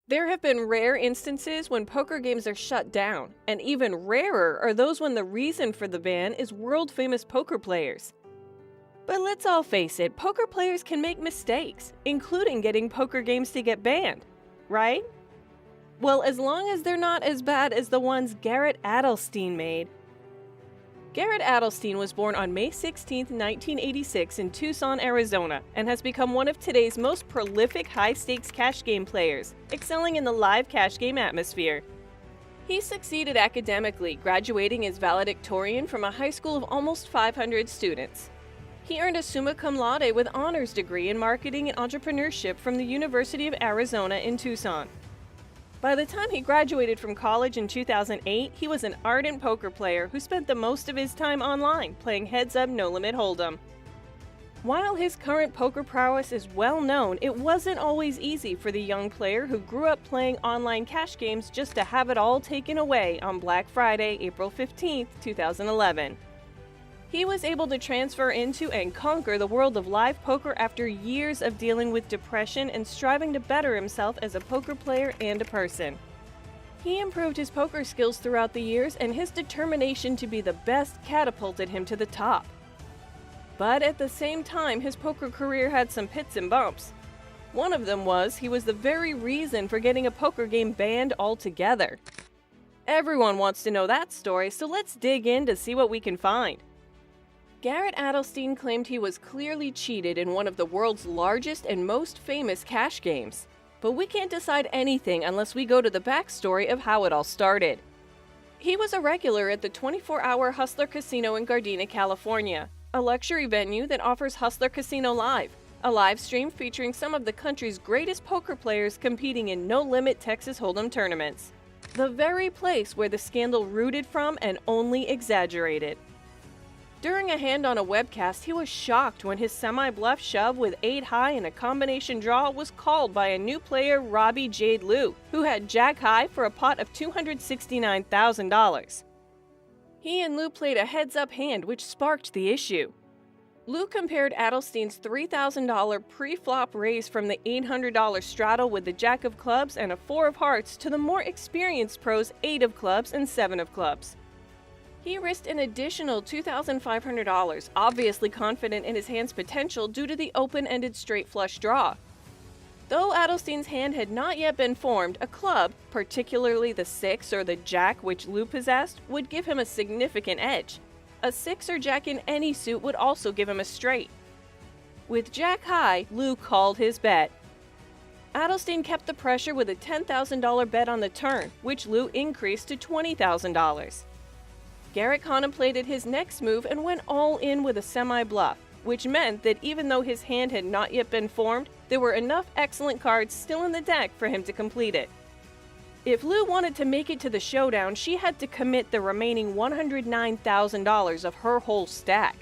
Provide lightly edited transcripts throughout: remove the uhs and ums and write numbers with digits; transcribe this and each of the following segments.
There have been rare instances when poker games are shut down, and even rarer are those when the reason for the ban is world-famous poker players. But let's all face it, poker players can make mistakes, including getting poker games to get banned, right? Well, as long as they're not as bad as the ones Garrett Adelstein made. Garrett Adelstein was born on May 16, 1986 in Tucson, Arizona, and has become one of today's most prolific high-stakes cash game players, excelling in the live cash game atmosphere. He succeeded academically, graduating as valedictorian from a high school of almost 500 students. He earned a summa cum laude with honors degree in marketing and entrepreneurship from the University of Arizona in Tucson. By the time he graduated from college in 2008, he was an ardent poker player who spent the most of his time online playing heads-up no-limit hold'em. While his current poker prowess is well known, it wasn't always easy for the young player who grew up playing online cash games just to have it all taken away on Black Friday, April 15, 2011. He was able to transfer into and conquer the world of live poker after years of dealing with depression and striving to better himself as a poker player and a person. He improved his poker skills throughout the years, and his determination to be the best catapulted him to the top. But at the same time, his poker career had some pits and bumps. One of them was he was the very reason for getting a poker game banned altogether. Everyone wants to know that story, so let's dig in to see what we can find. Garrett Adelstein claimed he was clearly cheated in one of the world's largest and most famous cash games. But we can't decide anything unless we go to the backstory of how it all started. He was a regular at the 24-hour Hustler Casino in Gardena, California, a luxury venue that offers Hustler Casino Live, a live stream featuring some of the country's greatest poker players competing in no-limit Texas Hold'em tournaments. The very place where the scandal rooted from and only exaggerated. During a hand on a webcast, he was shocked when his semi-bluff shove with 8 high and a combination draw was called by a new player, Robbie Jade Liu, who had jack high for a pot of $269,000. He and Liu played a heads-up hand which sparked the issue. Liu compared Adelstein's $3,000 pre-flop raise from the $800 straddle with the jack of clubs and a 4 of hearts to the more experienced pro's 8 of clubs and 7 of clubs. He risked an additional $2,500, obviously confident in his hand's potential due to the open-ended straight flush draw. Though Adelstein's hand had not yet been formed, a club, particularly the 6 or the jack which Liu possessed, would give him a significant edge. A 6 or jack in any suit would also give him a straight. With jack high, Liu called his bet. Adelstein kept the pressure with a $10,000 bet on the turn, which Liu increased to $20,000. Garrett contemplated his next move and went all in with a semi-bluff, which meant that even though his hand had not yet been formed, there were enough excellent cards still in the deck for him to complete it. If Liu wanted to make it to the showdown, she had to commit the remaining $109,000 of her whole stack.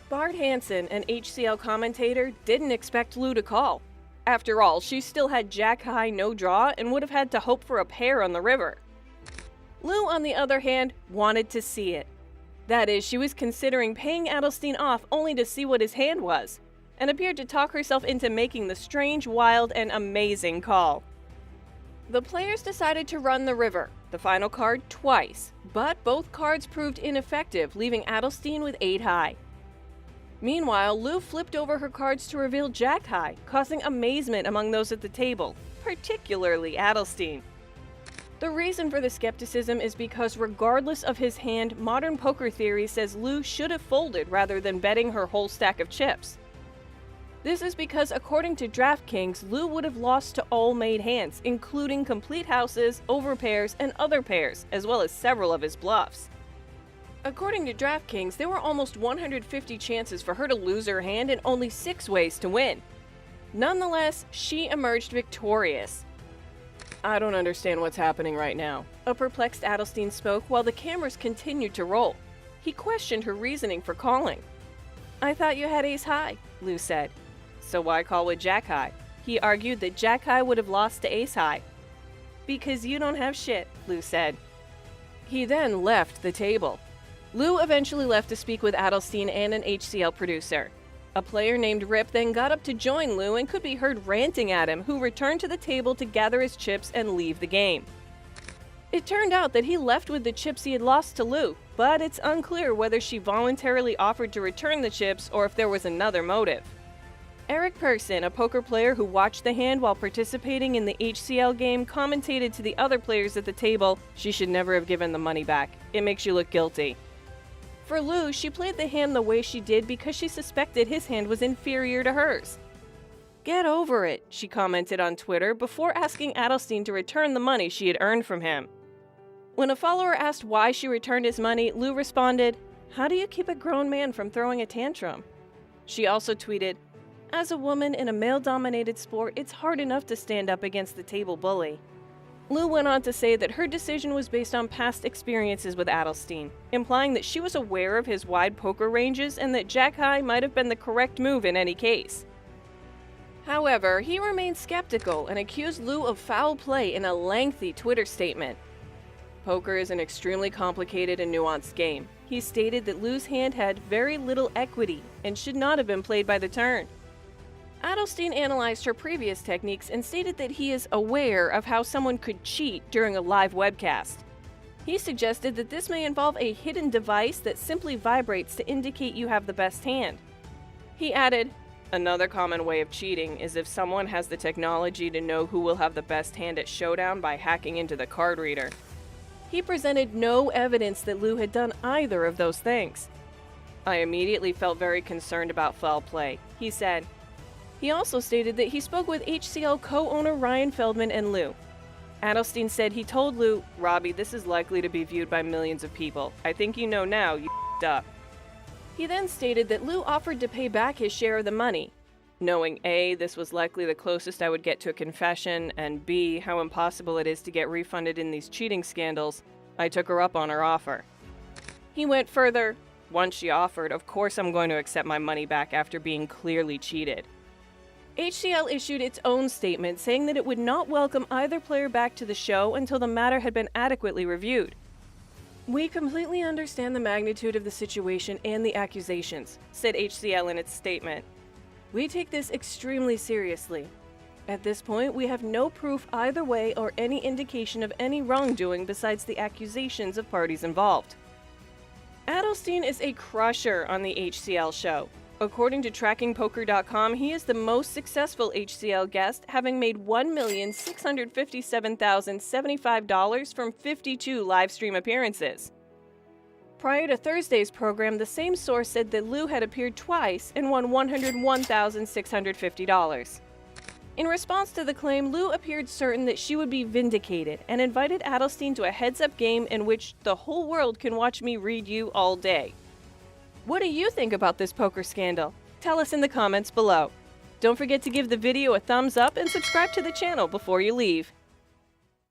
Bart Hansen, an HCL commentator, didn't expect Liu to call. After all, she still had jack high no draw and would have had to hope for a pair on the river. Liu, on the other hand, wanted to see it. That is, she was considering paying Adelstein off only to see what his hand was, and appeared to talk herself into making the strange, wild, and amazing call. The players decided to run the river, the final card, twice, but both cards proved ineffective, leaving Adelstein with 8 high. Meanwhile, Liu flipped over her cards to reveal jack high, causing amazement among those at the table, particularly Adelstein. The reason for the skepticism is because regardless of his hand, modern poker theory says Liu should have folded rather than betting her whole stack of chips. This is because according to DraftKings, Liu would have lost to all made hands, including complete houses, overpairs, and other pairs, as well as several of his bluffs. According to DraftKings, there were almost 150 chances for her to lose her hand and only 6 ways to win. Nonetheless, she emerged victorious. "I don't understand what's happening right now," a perplexed Adelstein spoke while the cameras continued to roll. He questioned her reasoning for calling. "I thought you had ace high," Liu said. "So why call with jack high?" He argued that jack high would have lost to ace high. "Because you don't have shit," Liu said. He then left the table. Liu eventually left to speak with Adelstein and an HCL producer. A player named Rip then got up to join Lou and could be heard ranting at him, who returned to the table to gather his chips and leave the game. It turned out that he left with the chips he had lost to Lou, but it's unclear whether she voluntarily offered to return the chips or if there was another motive. Eric Persson, a poker player who watched the hand while participating in the HCL game, commentated to the other players at the table, "She should never have given the money back. It makes you look guilty." For Lou, she played the hand the way she did because she suspected his hand was inferior to hers. "Get over it," she commented on Twitter before asking Adelstein to return the money she had earned from him. When a follower asked why she returned his money, Lou responded, "How do you keep a grown man from throwing a tantrum?" She also tweeted, "As a woman in a male-dominated sport, it's hard enough to stand up against the table bully." Lou went on to say that her decision was based on past experiences with Adelstein, implying that she was aware of his wide poker ranges and that Jack High might have been the correct move in any case. However, he remained skeptical and accused Lou of foul play in a lengthy Twitter statement. Poker is an extremely complicated and nuanced game. He stated that Lou's hand had very little equity and should not have been played by the turn. Adelstein analyzed her previous techniques and stated that he is aware of how someone could cheat during a live webcast. He suggested that this may involve a hidden device that simply vibrates to indicate you have the best hand. He added, "Another common way of cheating is if someone has the technology to know who will have the best hand at Showdown by hacking into the card reader." He presented no evidence that Lou had done either of those things. "I immediately felt very concerned about foul play," he said. He also stated that he spoke with HCL co-owner Ryan Feldman and Lou. Adelstein said he told Lou, "Robbie, this is likely to be viewed by millions of people. I think you know now, you f***ed up." He then stated that Lou offered to pay back his share of the money. Knowing A, this was likely the closest I would get to a confession, and B, how impossible it is to get refunded in these cheating scandals, I took her up on her offer. He went further, "Once she offered, of course I'm going to accept my money back after being clearly cheated." HCL issued its own statement saying that it would not welcome either player back to the show until the matter had been adequately reviewed. "We completely understand the magnitude of the situation and the accusations," said HCL in its statement. "We take this extremely seriously. At this point, we have no proof either way or any indication of any wrongdoing besides the accusations of parties involved." Adelstein is a crusher on the HCL show. According to TrackingPoker.com, he is the most successful HCL guest, having made $1,657,075 from 52 live stream appearances. Prior to Thursday's program, the same source said that Lou had appeared twice and won $101,650. In response to the claim, Lou appeared certain that she would be vindicated and invited Adelstein to a heads-up game in which the whole world can watch me read you all day. What do you think about this poker scandal? Tell us in the comments below. Don't forget to give the video a thumbs up and subscribe to the channel before you leave.